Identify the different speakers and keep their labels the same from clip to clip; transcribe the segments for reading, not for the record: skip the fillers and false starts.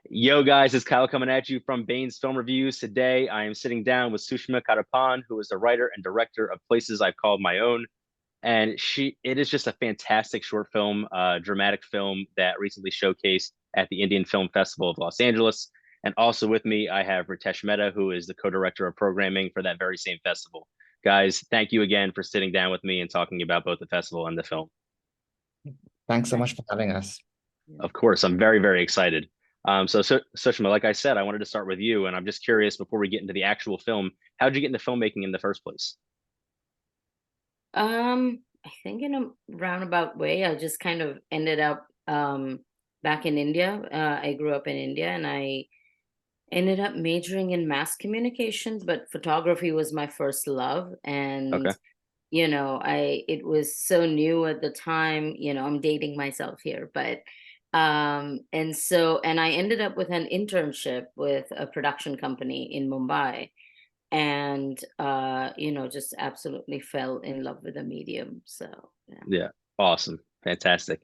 Speaker 1: Yo, guys, it's Kyle coming at you from Bane's Film Reviews. Today, I am sitting down with Sushma Khadepaun, who is the writer and director of Places I've Called My Own. And it is just a fantastic short film, dramatic film that recently showcased at the Indian Film Festival of Los Angeles. And also with me, I have Ritesh Mehta, who is the co-director of programming for that very same festival. Guys, thank you again for sitting down with me and talking about both the festival and the film.
Speaker 2: Thanks so much for having us.
Speaker 1: Of course, I'm very, very excited. So Sushma, like I said, I wanted to start with you, and I'm just curious before we get into the actual film, how did you get into filmmaking in the first place?
Speaker 3: I think in a roundabout way, I just kind of ended up back in India. I grew up in India and I ended up majoring in mass communications, but photography was my first love. And,
Speaker 1: Okay.
Speaker 3: it was so new at the time, I'm dating myself here, but and I ended up with an internship with a production company in Mumbai and just absolutely fell in love with the medium. So yeah.
Speaker 1: Yeah, awesome, fantastic.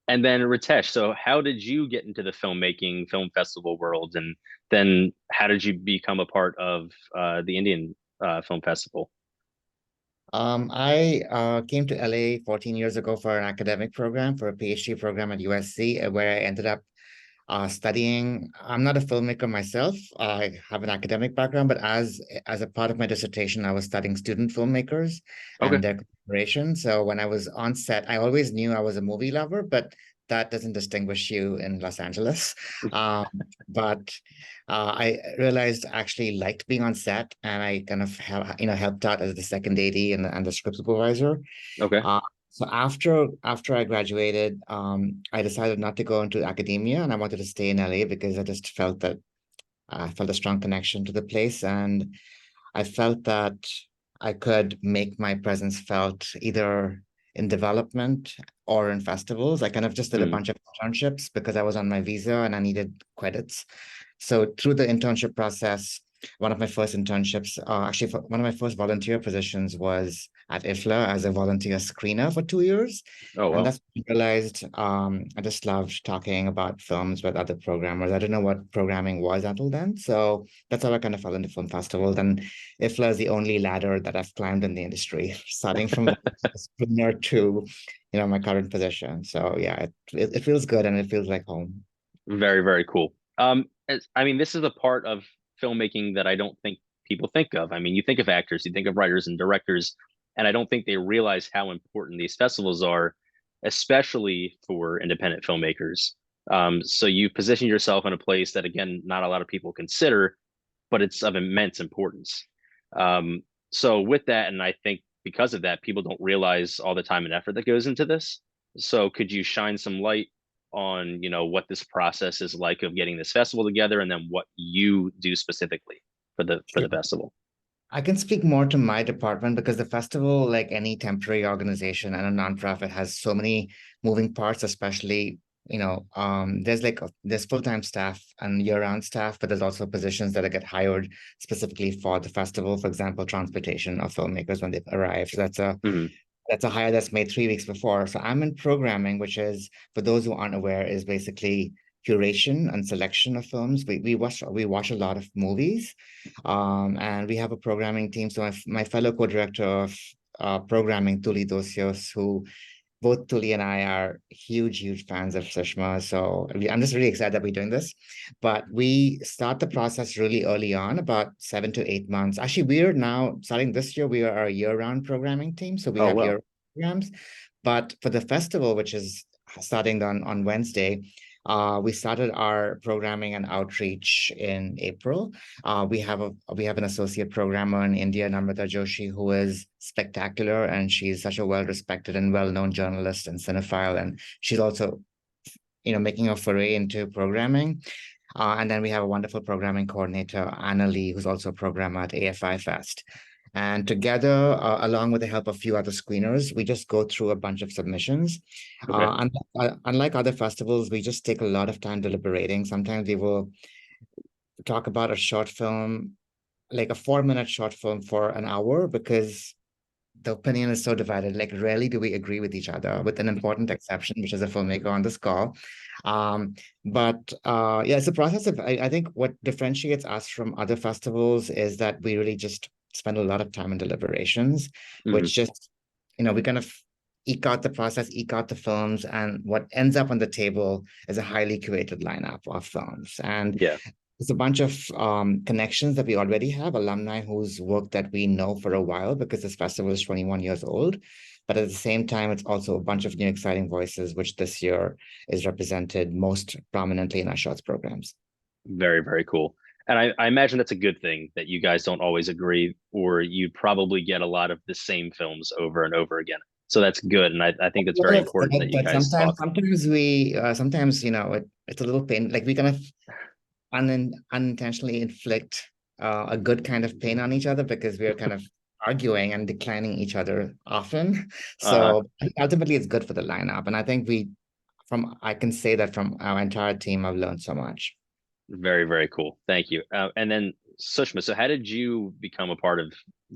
Speaker 1: And then Ritesh, so how did you get into the filmmaking, film festival world, and then how did you become a part of the Indian Film Festival?
Speaker 2: I came to LA 14 years ago for an academic program, for a PhD program at USC, where I ended up studying. I'm not a filmmaker myself. I have an academic background, but as a part of my dissertation, I was studying student filmmakers
Speaker 1: Okay.
Speaker 2: and their collaboration. So when I was on set, I always knew I was a movie lover, but that doesn't distinguish you in Los Angeles. Um, but I realized I actually liked being on set, and I kind of helped out as the second AD and the script supervisor.
Speaker 1: Okay.
Speaker 2: Uh, so after I graduated, I decided not to go into academia, and I wanted to stay in LA because I just felt that I felt a strong connection to the place, and I felt that I could make my presence felt either in development or in festivals. I kind of just did a
Speaker 1: Mm,
Speaker 2: bunch of internships because I was on my visa and I needed credits. So through the internship process, one of my first internships, one of my first volunteer positions was at IFFLA as a volunteer screener for 2 years.
Speaker 1: oh
Speaker 2: And
Speaker 1: well.
Speaker 2: that's when I realized I just loved talking about films with other programmers. I didn't know what programming was until then. So that's how I kind of fell into film festivals. And IFFLA is the only ladder that I've climbed in the industry, starting from the screener to, my current position. So yeah, it feels good and it feels like home.
Speaker 1: Very, very cool. I mean, this is a part of filmmaking that I don't think people think of. I mean, you think of actors, you think of writers and directors, and I don't think they realize how important these festivals are, especially for independent filmmakers. So you position yourself in a place that, again, not a lot of people consider, but it's of immense importance. So with that, and I think because of that, people don't realize all the time and effort that goes into this. So could you shine some light on, what this process is like of getting this festival together, and then what you do specifically for the festival?
Speaker 2: I can speak more to my department because the festival, like any temporary organization and a nonprofit, has so many moving parts, especially, there's full-time staff and year-round staff, but there's also positions that get hired specifically for the festival. For example, transportation of filmmakers when they arrive. So
Speaker 1: Hmm.
Speaker 2: that's a hire that's made 3 weeks before. So I'm in programming, which is, for those who aren't aware, is basically curation and selection of films. We watch a lot of movies, and we have a programming team. So my fellow co-director of programming, Tuli Dosios, who both Tuli and I are huge, huge fans of Sushma. So I'm just really excited that we're doing this. But we start the process really early on, about 7 to 8 months. Actually, we're now starting this year. We are a year-round programming team. So we
Speaker 1: Oh
Speaker 2: have
Speaker 1: well.
Speaker 2: year programs. But for the festival, which is starting on Wednesday, we started our programming and outreach in April. We have an associate programmer in India, Namrata Joshi, who is spectacular, and she's such a well-respected and well-known journalist and cinephile, and she's also, making a foray into programming. And then we have a wonderful programming coordinator, Anna Lee, who's also a programmer at AFI Fest. And together, along with the help of a few other screeners, we just go through a bunch of submissions.
Speaker 1: Okay.
Speaker 2: Unlike other festivals, we just take a lot of time deliberating. Sometimes we will talk about a short film, like a 4-minute short film for an hour, because the opinion is so divided. Like, rarely do we agree with each other, with an important exception, which is a filmmaker on this call. But yeah, it's a process of, I think what differentiates us from other festivals is that we really just spend a lot of time in deliberations,
Speaker 1: Mhm.
Speaker 2: which just, we kind of eke out the process, eke out the films, and what ends up on the table is a highly curated lineup of films. And
Speaker 1: Yeah,
Speaker 2: it's a bunch of connections that we already have, alumni whose work that we know for a while because this festival is 21 years old. But at the same time, it's also a bunch of new exciting voices, which this year is represented most prominently in our shorts programs.
Speaker 1: very, very cool. And I imagine that's a good thing that you guys don't always agree, or you probably get a lot of the same films over and over again. So that's good. And I think that's very
Speaker 2: Well,
Speaker 1: important that you
Speaker 2: but
Speaker 1: guys talk.
Speaker 2: sometimes it's a little pain. Like, we kind of unintentionally inflict a good kind of pain on each other because we're kind of arguing and declining each other often.
Speaker 1: Uh,
Speaker 2: So ultimately, it's good for the lineup. And I think I can say that from our entire team, I've learned so much.
Speaker 1: very, very cool. Thank you. And then Sushma, so how did you become a part of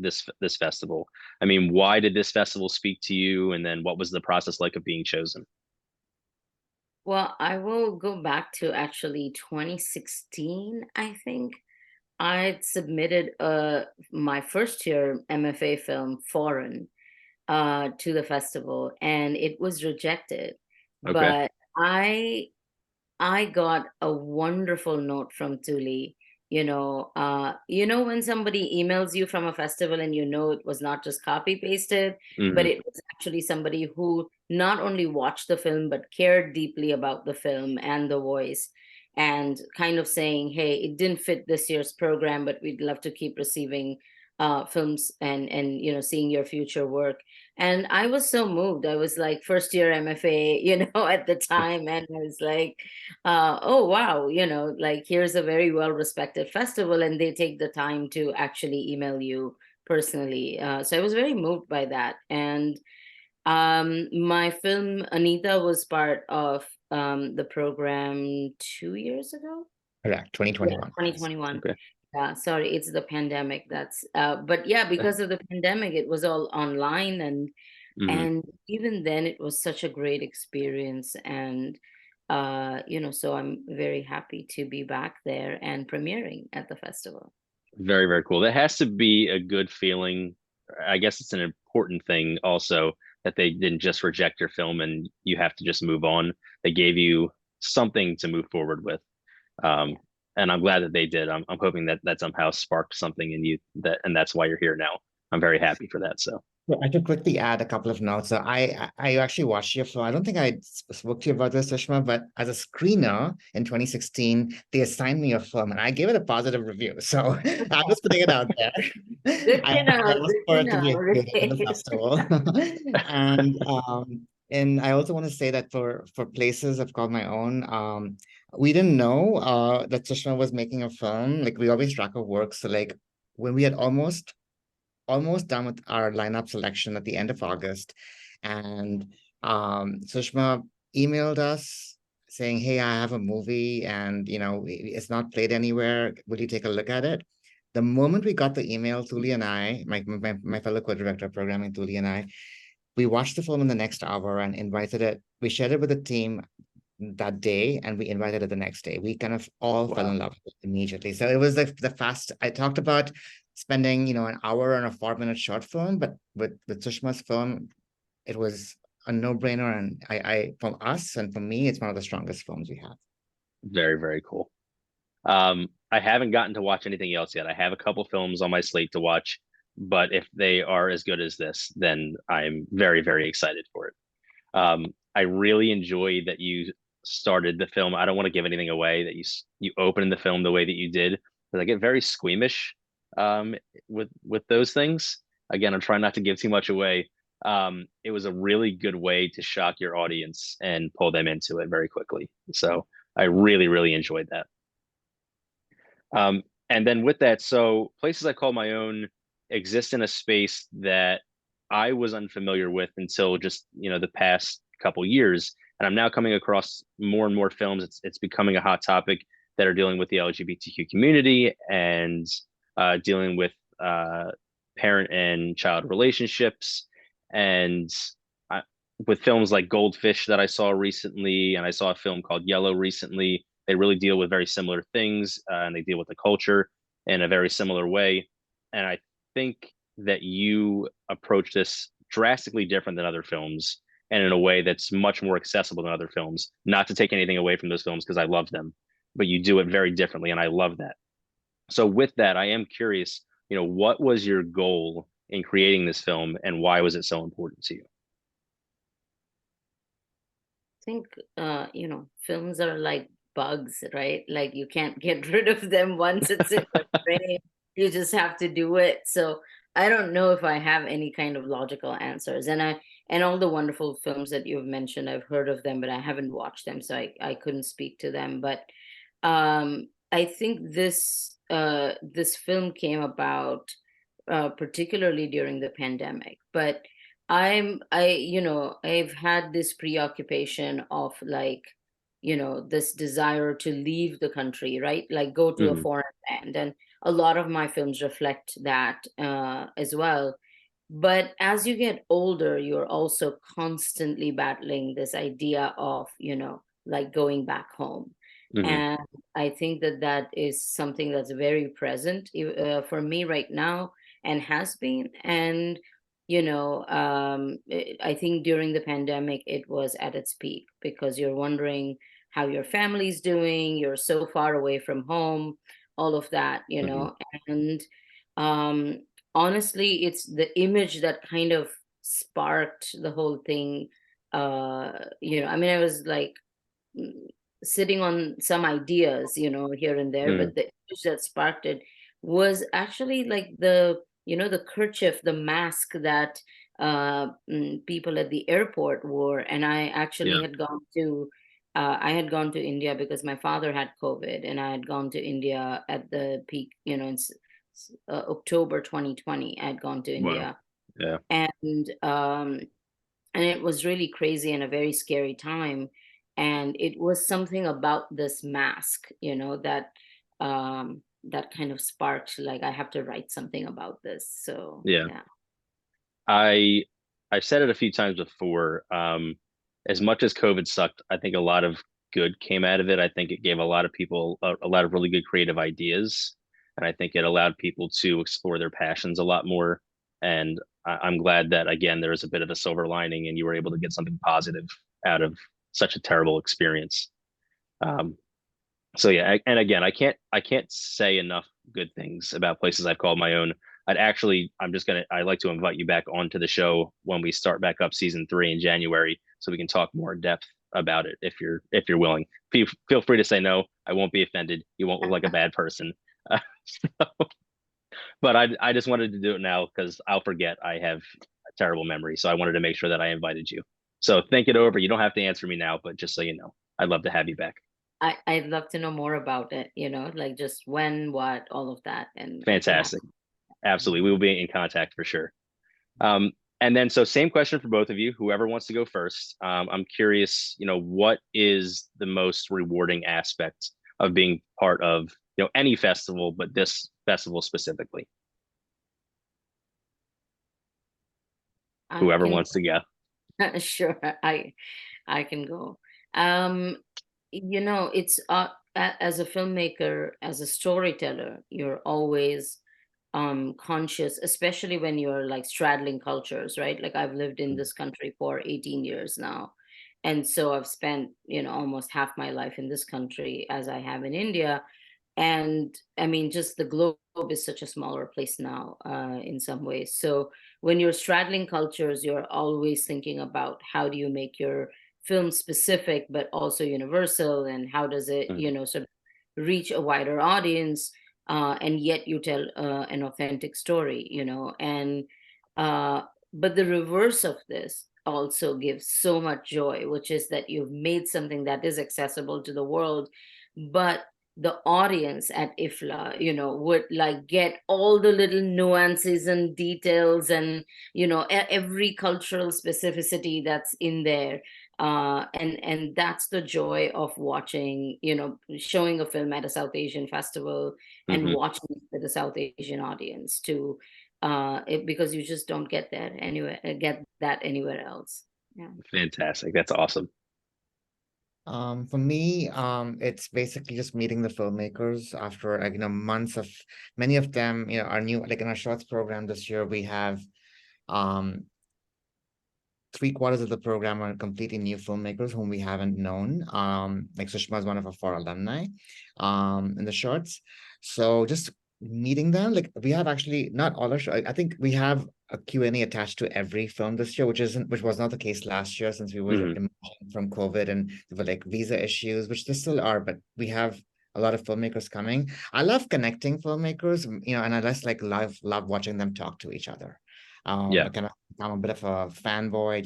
Speaker 1: this festival? I mean, why did this festival speak to you? And then what was the process like of being chosen?
Speaker 3: Well, I will go back to actually 2016, I think. I submitted my first year MFA film, Foreign, to the festival, and it was rejected.
Speaker 1: Okay.
Speaker 3: But I got a wonderful note from Tuli. When somebody emails you from a festival and it was not just copy pasted, but
Speaker 1: Hmm.
Speaker 3: it was actually somebody who not only watched the film but cared deeply about the film and the voice, and kind of saying, "Hey, it didn't fit this year's program, but we'd love to keep receiving films and seeing your future work." And I was so moved. I was like first year MFA, at the time, and I was like, oh wow, like here's a very well respected festival and they take the time to actually email you personally. So I was very moved by that. And my film Anita was part of the program 2 years ago.
Speaker 2: Correct,
Speaker 3: Yeah,
Speaker 2: 2021.
Speaker 3: 2021.
Speaker 1: Okay.
Speaker 3: Yeah, sorry, it's the pandemic. But yeah, because of the pandemic, it was all online,
Speaker 1: Hmm.
Speaker 3: and even then it was such a great experience. And so I'm very happy to be back there and premiering at the festival.
Speaker 1: Very, very cool. That has to be a good feeling. I guess it's an important thing also that they didn't just reject your film and you have to just move on. They gave you something to move forward with. Um, and I'm glad that they did. I'm hoping that that somehow sparked something in you and that's why you're here now. I'm very happy for that. So
Speaker 2: I should quickly add a couple of notes. So I actually watched your film. I don't think I spoke to you about this, Sushma, but as a screener in 2016, they assigned me a film and I gave it a positive review. So I'm just putting it out there.
Speaker 3: Good to
Speaker 2: I
Speaker 3: know.
Speaker 2: look
Speaker 3: Good to
Speaker 2: forward to
Speaker 3: know.
Speaker 2: be included in the
Speaker 3: Ritesh.
Speaker 2: festival. And I also want to say that for places I've called my own, we didn't know that Sushma was making a film. Like, we always track her work. So like when we had almost done with our lineup selection at the end of August. And Sushma emailed us saying, "Hey, I have a movie and it's not played anywhere. Will you take a look at it?" The moment we got the email, Tuli and I, my fellow co-director of programming, Tuli and I, we watched the film in the next hour and invited it. We shared it with the team that day and we invited it the next day. We kind of all fell
Speaker 1: wow.
Speaker 2: in love with it immediately. So it was like the fast. I talked about spending, an hour on a 4-minute short film, but with Sushma's film, it was a no-brainer. And I from us and for me, it's one of the strongest films we have.
Speaker 1: Very, very cool. I haven't gotten to watch anything else yet. I have a couple films on my slate to watch, but if they are as good as this, then I'm very, very excited for it. I really enjoy that you started the film. I don't want to give anything away that you opened the film the way that you did, because I get very squeamish with those things. Again, I'm trying not to give too much away. It was a really good way to shock your audience and pull them into it very quickly. So I really, really enjoyed that. And then with that, so places I call my own exist in a space that I was unfamiliar with until just, the past couple years. And I'm now coming across more and more films. It's becoming a hot topic that are dealing with the LGBTQ community and dealing with parent and child relationships. And I, with films like Goldfish that I saw recently, and I saw a film called Yellow recently, they really deal with very similar things, and they deal with the culture in a very similar way. And I think that you approach this drastically different than other films, and in a way that's much more accessible than other films. Not to take anything away from those films because I love them, but you do it very differently, and I love that. So with that, I am curious, what was your goal in creating this film, and why was it so important to you?
Speaker 3: Think films are like bugs, right? Like you can't get rid of them once it's in your brain. You just have to do it. So I don't know if I have any kind of logical answers. And all the wonderful films that you've mentioned, I've heard of them, but I haven't watched them, so I couldn't speak to them. But I think this film came about particularly during the pandemic. But I've had this preoccupation of like, this desire to leave the country, right? Like go to a
Speaker 1: Hmm.
Speaker 3: foreign land. And a lot of my films reflect that as well. But as you get older, you're also constantly battling this idea of, like going back home.
Speaker 1: Hmm.
Speaker 3: And I think that that is something that's very present for me right now, and has been. And I think during the pandemic it was at its peak, because you're wondering how your family's doing, you're so far away from home, all of that.
Speaker 1: Hmm.
Speaker 3: And um honestly, it's the image that kind of sparked the whole thing. I mean, I was like, mm, sitting on some ideas, here and there,
Speaker 1: Hmm.
Speaker 3: but the image that sparked it was actually like the kerchief, the mask that people at the airport wore. And I actually
Speaker 1: Yeah.
Speaker 3: had gone to India because my father had COVID, and I had gone to India at the peak, October 2020. I had gone to
Speaker 1: Wow.
Speaker 3: India,
Speaker 1: Yeah.
Speaker 3: and it was really crazy and a very scary time. And it was something about this mask, that kind of sparked, like, I have to write something about this. So
Speaker 1: Yeah.
Speaker 3: yeah.
Speaker 1: I I've said it a few times before. As much as COVID sucked, I think a lot of good came out of it. I think it gave a lot of people a lot of really good creative ideas, and I think it allowed people to explore their passions a lot more. And I'm glad that again there was a bit of a silver lining, and you were able to get something positive out of such a terrible experience. Um, so yeah, and again, I can't say enough good things about places I've called my own. I'd like to invite you back onto the show when we start back up season 3 in January, so we can talk more in depth about it if you're willing. Feel free to say no. I won't be offended. You won't look like a bad person. But I just wanted to do it now because I'll forget. I have a terrible memory, so I wanted to make sure that I invited you. So think it over. You don't have to answer me now, but just so you know, I'd love to have you back.
Speaker 3: I'd love to know more about it, like just when, what, all of that, and I can have.
Speaker 1: Fantastic. Absolutely. We will be in contact for sure. And then, so same question for both of you, whoever wants to go first. I'm curious, what is the most rewarding aspect of being part of, any festival, but this festival specifically?
Speaker 3: I
Speaker 1: Whoever
Speaker 3: can.
Speaker 1: wants to go.
Speaker 3: Sure, I can go. Um, it's as a filmmaker, as a storyteller, you're always conscious, especially when you're like straddling cultures, right? Like I've lived in this country for 18 years now. And so I've spent, almost half my life in this country, as I have in India. And I mean, just the globe is such a smaller place now, in some ways. So when you're straddling cultures, you're always thinking about how do you make your film specific but also universal, and how does it,
Speaker 1: Mhm.
Speaker 3: sort of reach a wider audience, and yet you tell an authentic story, and uh, but the reverse of this also gives so much joy, which is that you've made something that is accessible to the world, but the audience at IFFLA, would like get all the little nuances and details, and every cultural specificity that's in there. And that's the joy of watching, showing a film at a South Asian festival, and
Speaker 1: Mhm.
Speaker 3: watching it with a South Asian audience, to because you just don't get that anywhere else. Yeah.
Speaker 1: Fantastic. That's awesome.
Speaker 2: For me, it's basically just meeting the filmmakers after months of many of them, are new. Like in our shorts program this year, we have um 3/4 of the program are completely new filmmakers whom we haven't known. Like Sushma is one of our 4 alumni in the shorts. So just meeting them, like we have actually not all our I think we have a Q&A attached to every film this year, which was not the case last year since we were
Speaker 1: Mhm.
Speaker 2: emerging from COVID and there were like visa issues, which there still are, but we have a lot of filmmakers coming. I love connecting filmmakers, and I just like love watching them talk to each other.
Speaker 1: Yeah.
Speaker 2: I'm a bit of a fanboy,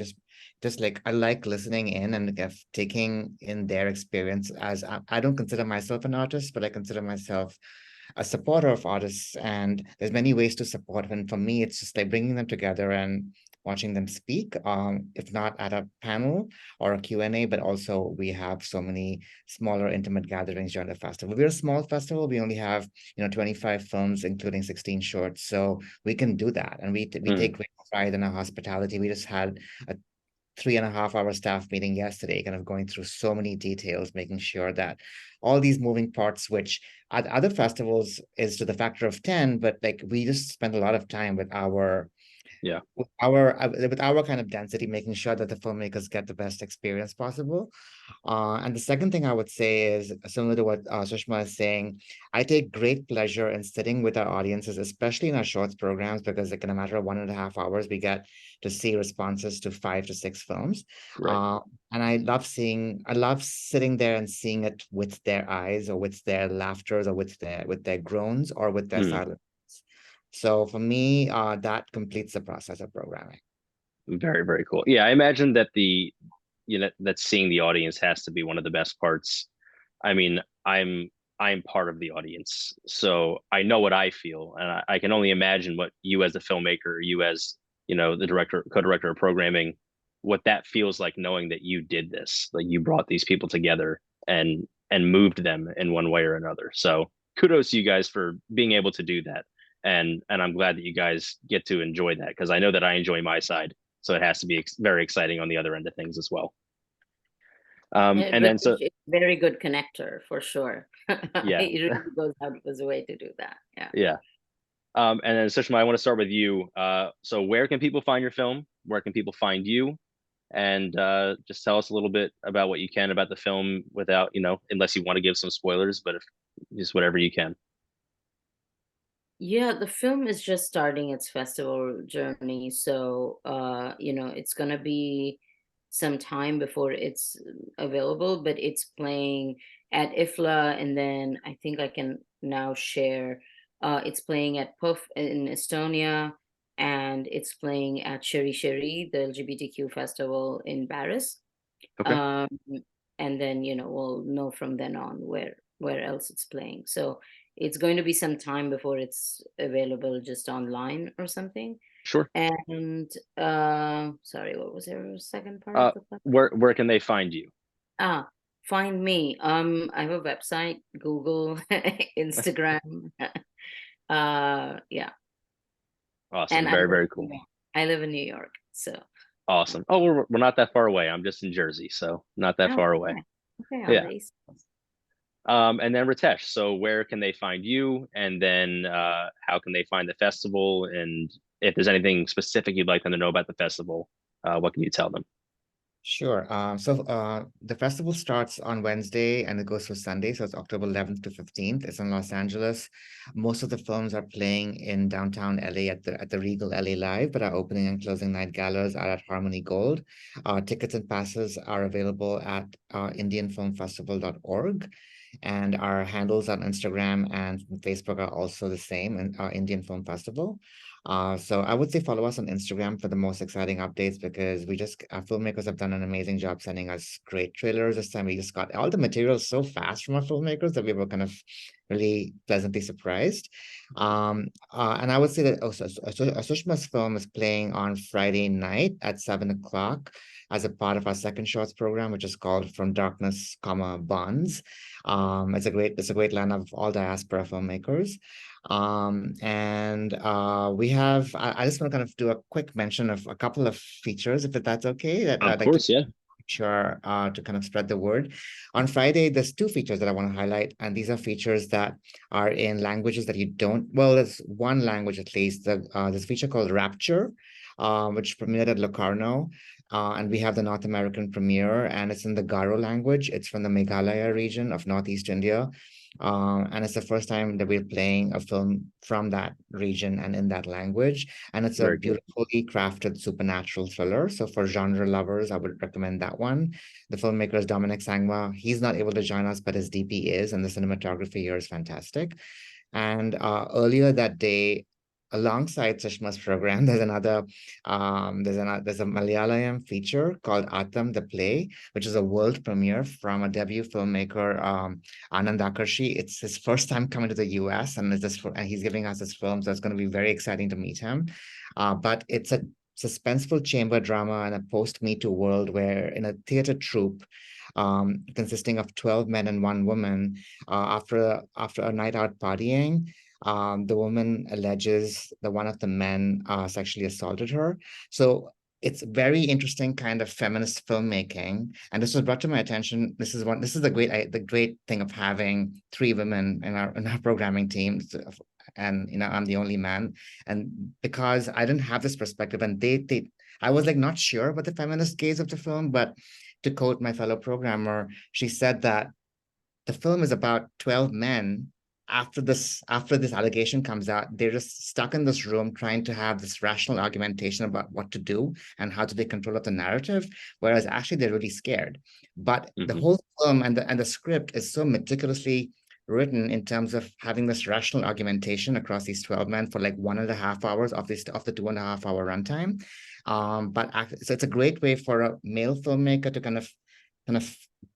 Speaker 2: just like I like listening in and taking in their experience. As I don't consider myself an artist, but I consider myself a supporter of artists, and there's many ways to support. And for me, it's just like bringing them together and watching them speak, if not at a panel or a Q&A, but also we have so many smaller intimate gatherings during the festival. We're a small festival. We only have 25 films, including 16 shorts. So we can do that. And we
Speaker 1: Mhm.
Speaker 2: take great pride in our hospitality. We just had a 3.5 hour staff meeting yesterday, kind of going through so many details, making sure that all these moving parts, which at other festivals is to the factor of 10, but like we just spend a lot of time with our
Speaker 1: Yeah.
Speaker 2: with our kind of density, making sure that the filmmakers get the best experience possible. And the second thing I would say is similar to what Sushma is saying. I take great pleasure in sitting with our audiences, especially in our shorts programs, because like in a matter of 1.5 hours, we get to see responses to 5 to 6 films.
Speaker 1: Right.
Speaker 2: And I love sitting there and seeing it with their eyes, or with their laughters, or with their groans, or with their
Speaker 1: Mhm.
Speaker 2: silence. So for me, that completes the process of programming.
Speaker 1: Very, very cool. Yeah, I imagine that that seeing the audience has to be one of the best parts. I mean, I'm part of the audience, so I know what I feel, and I can only imagine what you as a filmmaker, you as the co-director of programming, what that feels like, knowing that you did this, like you brought these people together and moved them in one way or another. So kudos to you guys for being able to do that, and I'm glad that you guys get to enjoy that, because I know that I enjoy my side, so it has to be very exciting on the other end of things as well. And
Speaker 3: But
Speaker 1: then so
Speaker 3: it's a very good connector for sure.
Speaker 1: yeah,
Speaker 3: It really goes out of his way to do that. Yeah.
Speaker 1: yeah. And then Sushma, I want to start with you. So where can people find your film? Where can people find you? And just tell us a little bit about what you can about the film without, unless you want to give some spoilers, but if just whatever you can.
Speaker 3: Yeah, the film is just starting its festival journey, so it's gonna be some time before it's available, but it's playing at IFFLA, and then I think I can now share. It's playing at Puff in Estonia, and it's playing at Sheri Sheri, the LGBTQ festival in Paris.
Speaker 1: Okay.
Speaker 3: Um, and then we'll know from then on where else it's playing. So it's going to be some time before it's available just online or something.
Speaker 1: Sure.
Speaker 3: And sorry, what was your second part of
Speaker 1: Uh,
Speaker 3: the question?
Speaker 1: where can they find you?
Speaker 3: Find me. I have a website, Google, Instagram. Yeah. And
Speaker 1: Awesome.
Speaker 3: I
Speaker 1: Very,
Speaker 3: live
Speaker 1: very
Speaker 3: in
Speaker 1: cool.
Speaker 3: New York. I live in New York, so.
Speaker 1: Awesome. Oh, we're not that far away. I'm just in Jersey, so not that
Speaker 3: Oh,
Speaker 1: far away.
Speaker 3: okay. Okay, on
Speaker 1: Yeah.
Speaker 3: the East Coast.
Speaker 1: And then Ritesh, so where can they find you? And then how can they find the festival? And if there's anything specific you'd like them to know about the festival, what can you tell them?
Speaker 2: Sure. The festival starts on Wednesday and it goes through Sunday. So it's October 11th to 15th. It's in Los Angeles. Most of the films are playing in downtown LA at the Regal LA Live, but our opening and closing night galas are at Harmony Gold. Tickets and passes are available at indianfilmfestival.org. And our handles on Instagram and Facebook are also the same, and Indian Film Festival. So I would say follow us on Instagram for the most exciting updates, because our filmmakers have done an amazing job sending us great trailers this time. We just got all the materials so fast from our filmmakers that we were kind of really pleasantly surprised. And I would say that also Sushma's film is playing on Friday night at 7 o'clock as a part of our second shorts program, which is called From Darkness, Bonds. It's a great lineup of all diaspora filmmakers. And we have, I just want to kind of do a quick mention of a couple of features, if that's okay, that
Speaker 1: Of
Speaker 2: I'd like to
Speaker 1: course, yeah.
Speaker 2: sure to kind of spread the word. On Friday, there's two features that I want to highlight, and these are features that are in languages that you don't, well, there's one language at least. There's a feature called Rapture, which premiered at Locarno, and we have the North American premiere, and it's in the Garo language. It's from the Meghalaya region of Northeast India. And it's the first time that we're playing a film from that region and in that language. And it's a
Speaker 1: Very cool.
Speaker 2: beautifully crafted supernatural thriller. So for genre lovers, I would recommend that one. The filmmaker is Dominic Sangma. He's not able to join us, but his DP is, and the cinematography here is fantastic. And earlier that day, alongside Sushma's program, there's a Malayalam feature called Atam the Play, which is a world premiere from a debut filmmaker, Anand Akarshi. It's his first time coming to the US, and he's giving us his film, so it's going to be very exciting to meet him. But it's a suspenseful chamber drama in a post-Me Too world where in a theater troupe consisting of 12 men and one woman, after a night out partying, the woman alleges that one of the men sexually assaulted her. So it's very interesting kind of feminist filmmaking, and this was brought to my attention. This is the great thing of having three women in our programming team, and I'm the only man, and because I didn't have this perspective, and I was like not sure about the feminist gaze of the film, but to quote my fellow programmer, she said that the film is about 12 men. After this allegation comes out, they're just stuck in this room trying to have this rational argumentation about what to do and how to take control of the narrative, whereas actually they're really scared. But the whole film and the script is so meticulously written in terms of having this rational argumentation across these 12 men for like 1.5 hours of the 2.5 hour runtime. So it's a great way for a male filmmaker to kind of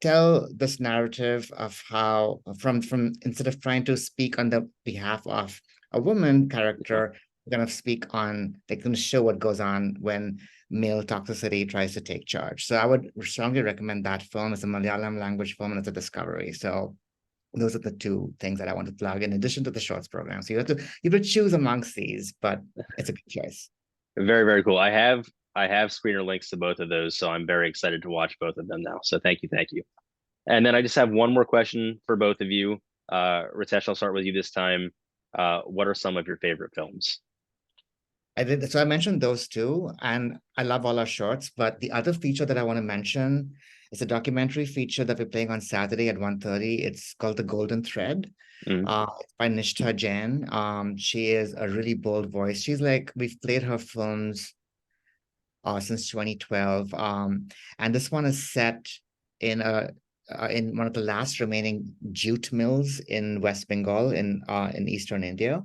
Speaker 2: tell this narrative of how from instead of trying to speak on the behalf of a woman character, kind of speak on, they can show what goes on when male toxicity tries to take charge. So I would strongly recommend that film. It's a Malayalam language film and it's a discovery. So those are the two things that I want to plug in addition to the shorts program. So you have to choose amongst these, but it's a good choice.
Speaker 1: Very, very cool. I have screener links to both of those, so I'm very excited to watch both of them now. So thank you. And then I just have one more question for both of you. Ritesh, I'll start with you this time. What are some of your favorite films?
Speaker 2: So I mentioned those two, and I love all our shorts, but the other feature that I want to mention is a documentary feature that we're playing on Saturday at 1:30. It's called The Golden Thread. It's by Nishtha Jain. She is a really bold voice. We've played her films since 2012. And this one is set in one of the last remaining jute mills in West Bengal in eastern India.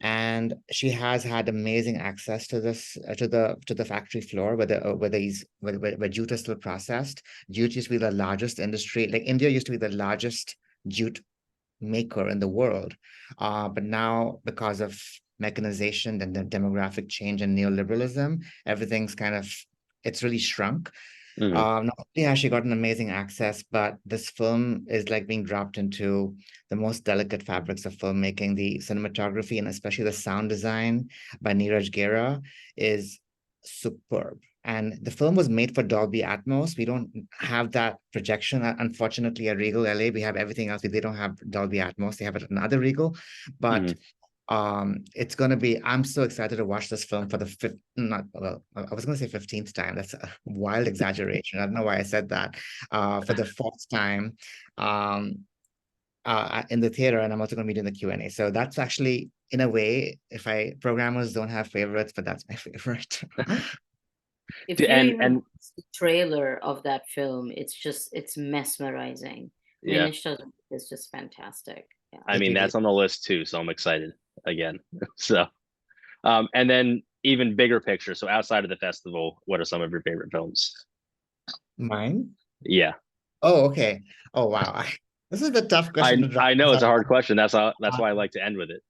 Speaker 2: And she has had amazing access to this to the factory floor where jute is still processed. Jute used to be the largest industry. Like India used to be the largest jute maker in the world, but now because of mechanization and the demographic change and neoliberalism, it's really shrunk. Not only has she gotten amazing access, but this film is like being dropped into the most delicate fabrics of filmmaking. The cinematography and especially the sound design by Neeraj Gera is superb. And the film was made for Dolby Atmos. We don't have that projection. Unfortunately, at Regal LA, we have everything else. They don't have Dolby Atmos. They have it at another Regal. But it's going to be, I'm so excited to watch this film for the I was going to say 15th time. That's a wild exaggeration. I don't know why I said that. For the 4th time in the theater, and I'm also going to be doing the Q&A. So that's actually, in a way, programmers don't have favorites, but that's my favorite.
Speaker 3: If you even watch the trailer of that film, it's mesmerizing.
Speaker 1: Yeah.
Speaker 3: It's just fantastic. Yeah.
Speaker 1: I mean, that's on the list too, so I'm excited again. So, and then even bigger picture. So outside of the festival, what are some of your favorite films?
Speaker 2: Mine?
Speaker 1: Yeah.
Speaker 2: Oh, okay. Oh, wow. This is a tough question to drop.
Speaker 1: I know it's a hard question. That's why I like to end with it.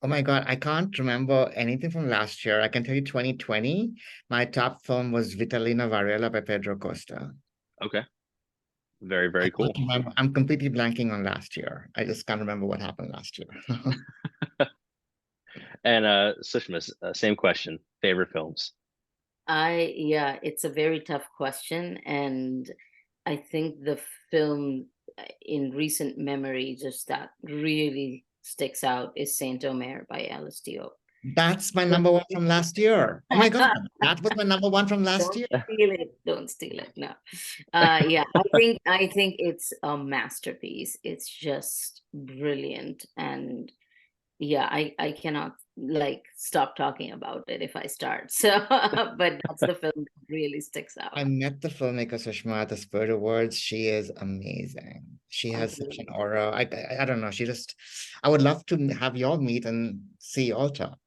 Speaker 2: Oh my God, I can't remember anything from last year. I can tell you 2020, my top film was Vitalina Varela by Pedro Costa.
Speaker 1: Okay. Very, very cool.
Speaker 2: I'm completely blanking on last year. I just can't remember what happened last year.
Speaker 1: And Sushma, same question. Favorite films?
Speaker 3: Yeah, it's a very tough question, and I think the film in recent memory just that really sticks out is Saint Omer by LSTO.
Speaker 2: That's my number one from last year. Oh my God, that was my number one from last
Speaker 3: Don't
Speaker 2: year.
Speaker 3: steal it. Don't steal it. No. Yeah, I think it's a masterpiece. It's just brilliant. And yeah, I cannot like stop talking about it if I start. So but that's the film that really sticks out.
Speaker 2: I met the filmmaker Sushma at the Spirit Awards. She is amazing. She has such an aura. I don't know. She just, I would love to have y'all meet and see y'all talk.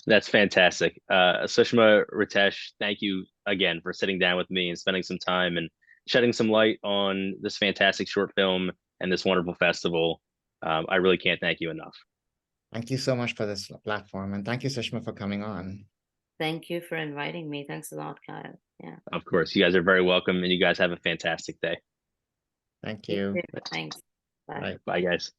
Speaker 1: That's fantastic. Sushma, Ritesh, thank you again for sitting down with me and spending some time and shedding some light on this fantastic short film and this wonderful festival. I really can't thank you enough.
Speaker 2: Thank you so much for this platform. And thank you, Sushma, for coming on.
Speaker 3: Thank you for inviting me. Thanks a lot, Kyle. Yeah.
Speaker 1: Of course, you guys are very welcome, and you guys have a fantastic day.
Speaker 2: Thank you.
Speaker 3: Thanks. Bye.
Speaker 2: Bye.
Speaker 1: Bye, guys.